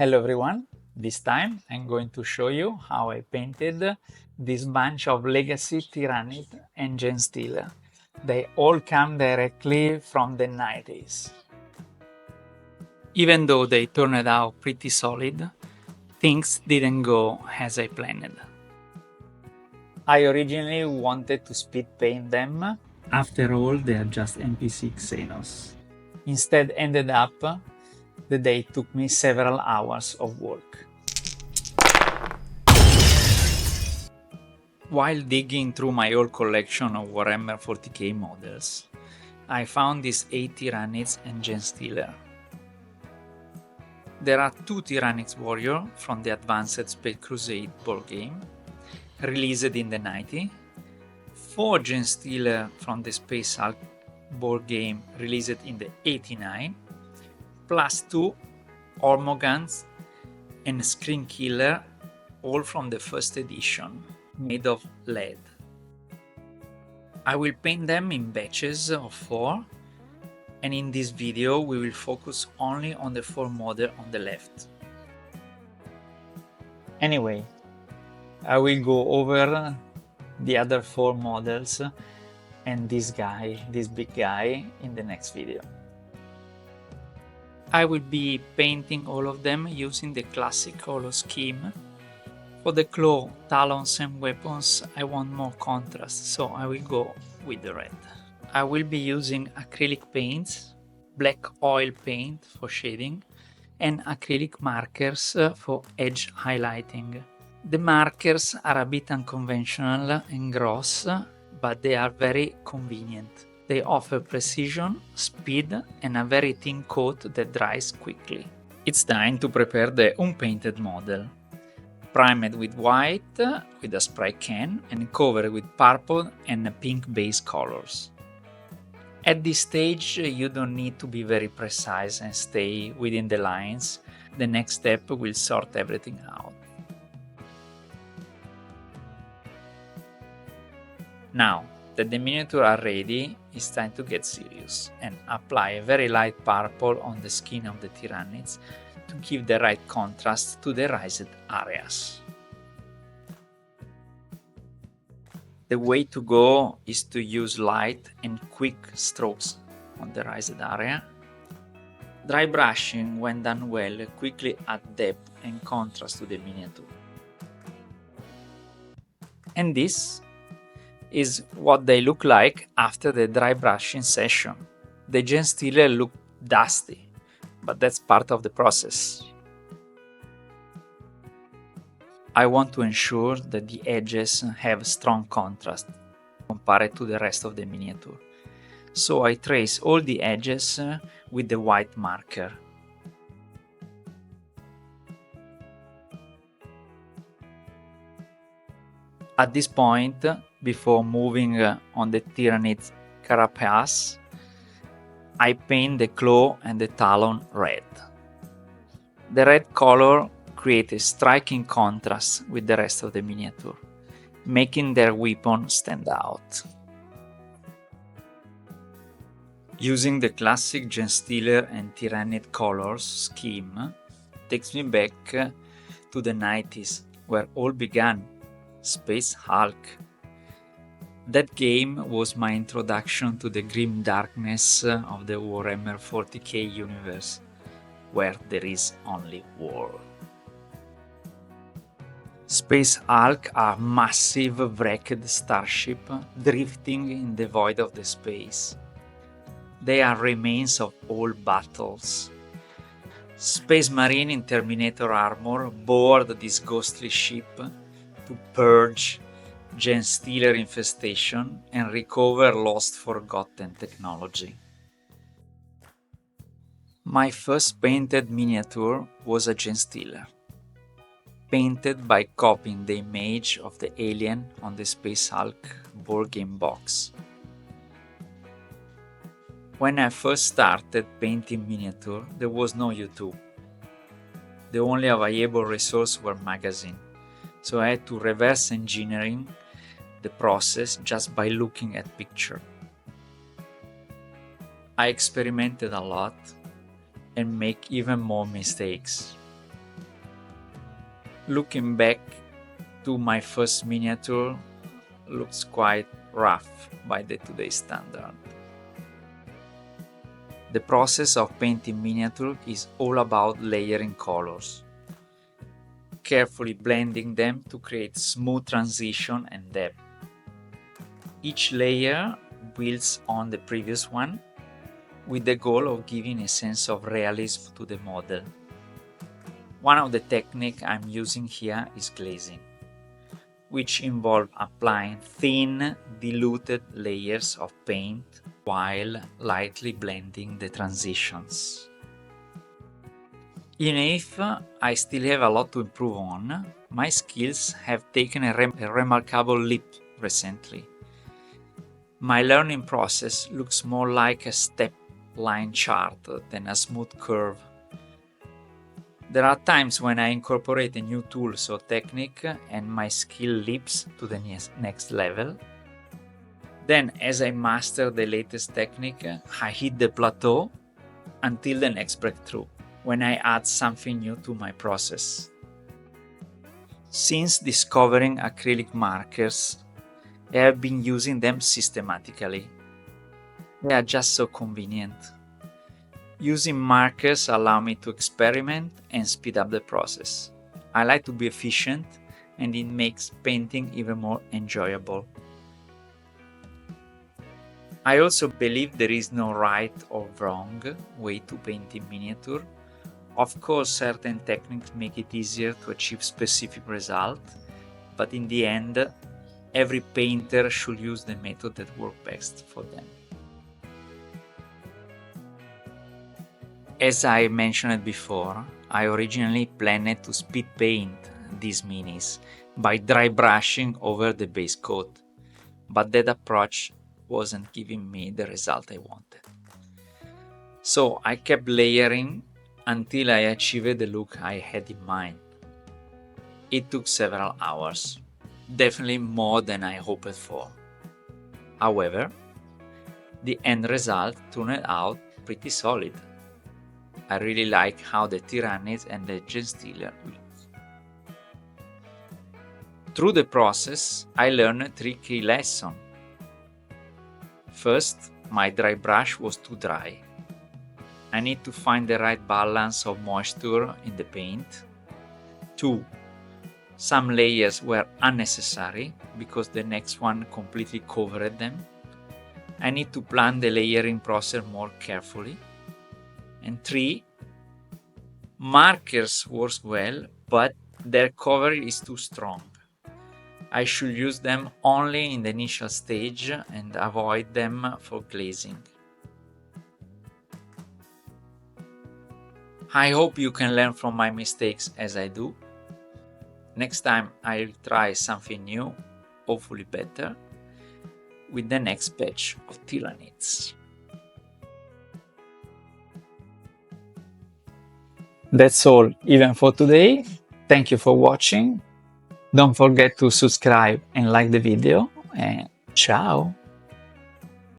Hello everyone, this time I'm going to show you how I painted this bunch of legacy Tyrannid and Genestealer. They all come directly from the 90s. Even though they turned out pretty solid, things didn't go as I planned. I originally wanted to speed paint them. After all, they are just NPC Xenos. Instead ended up the day took me several hours of work. While digging through my old collection of Warhammer 40k models, I found these 8 Tyrannids and Genestealer. There are 2 Tyrannid Warrior from the Advanced Space Crusade board game, released in the 90s, 4 Genestealer from the Space Hulk board game released in the 89, plus 2 Ormogans and Screen Killer, all from the first edition, made of lead. I will paint them in batches of 4, and in this video we will focus only on the 4 model on the left. Anyway, I will go over the other 4 models and this big guy, in the next video. I will be painting all of them using the classic color scheme. For the claw, talons and weapons I want more contrast, so I will go with the red. I will be using acrylic paints, black oil paint for shading, and acrylic markers for edge highlighting. The markers are a bit unconventional and gross, but they are very convenient. They offer precision, speed, and a very thin coat that dries quickly. It's time to prepare the unpainted model. Primed with white with a spray can and covered with purple and pink base colors. At this stage you don't need to be very precise and stay within the lines. The next step will sort everything out. Now that the miniatures are ready, it's time to get serious and apply a very light purple on the skin of the Tyrannids to give the right contrast to the raised areas. The way to go is to use light and quick strokes on the raised area. Dry brushing, when done well, quickly add depth and contrast to the miniature. And this is what they look like after the dry brushing session. The Genestealer look dusty, but that's part of the process. I want to ensure that the edges have strong contrast compared to the rest of the miniature. So I trace all the edges with the white marker. At this point, before moving on the Tyrannid carapace, I paint the claw and the talon red. The red color creates a striking contrast with the rest of the miniature, making their weapon stand out. Using the classic Genestealer and Tyrannid colors scheme takes me back to the 90s, where all began, Space Hulk. That game was my introduction to the grim darkness of the Warhammer 40k universe, where there is only war. Space Hulk are massive wrecked starship drifting in the void of the space. They are remains of old battles. Space Marine in Terminator armor board this ghostly ship to purge Genestealer infestation and recover lost forgotten technology. My first painted miniature was a Genestealer, painted by copying the image of the alien on the Space Hulk board game box. When I first started painting miniature, there was no YouTube. The only available resource were magazines, so I had to reverse engineering the process just by looking at pictures. I experimented a lot and make even more mistakes. Looking back to my first miniature, looks quite rough by the today's standard. The process of painting miniature is all about layering colors, carefully blending them to create smooth transition and depth. Each layer builds on the previous one with the goal of giving a sense of realism to the model. One of the techniques I'm using here is glazing, which involve applying thin, diluted layers of paint while lightly blending the transitions. Even if I still have a lot to improve on, my skills have taken a remarkable leap recently. My learning process looks more like a step line chart than a smooth curve. There are times when I incorporate a new tool or technique and my skill leaps to the next level. Then, as I master the latest technique, I hit the plateau until the next breakthrough, when I add something new to my process. Since discovering acrylic markers, I have been using them systematically. They are just so convenient. Using markers allow me to experiment and speed up the process. I like to be efficient, and it makes painting even more enjoyable. I also believe there is no right or wrong way to paint in miniature. Of course, certain techniques make it easier to achieve specific results, but in the end, every painter should use the method that works best for them. As I mentioned before, I originally planned to speed paint these minis by dry brushing over the base coat, but that approach wasn't giving me the result I wanted. So I kept layering until I achieved the look I had in mind. It took several hours, definitely more than I hoped for. However, the end result turned out pretty solid. I really like how the Tyrannid and the Genestealer look. Through the process, I learned 3 key lessons. First, my dry brush was too dry. I need to find the right balance of moisture in the paint. 2. Some layers were unnecessary because the next one completely covered them. I need to plan the layering process more carefully. And 3. Markers work well, but their cover is too strong. I should use them only in the initial stage and avoid them for glazing. I hope you can learn from my mistakes as I do. Next time I'll try something new, hopefully better, with the next batch of Tyrannids. That's all even for today. Thank you for watching. Don't forget to subscribe and like the video, and ciao!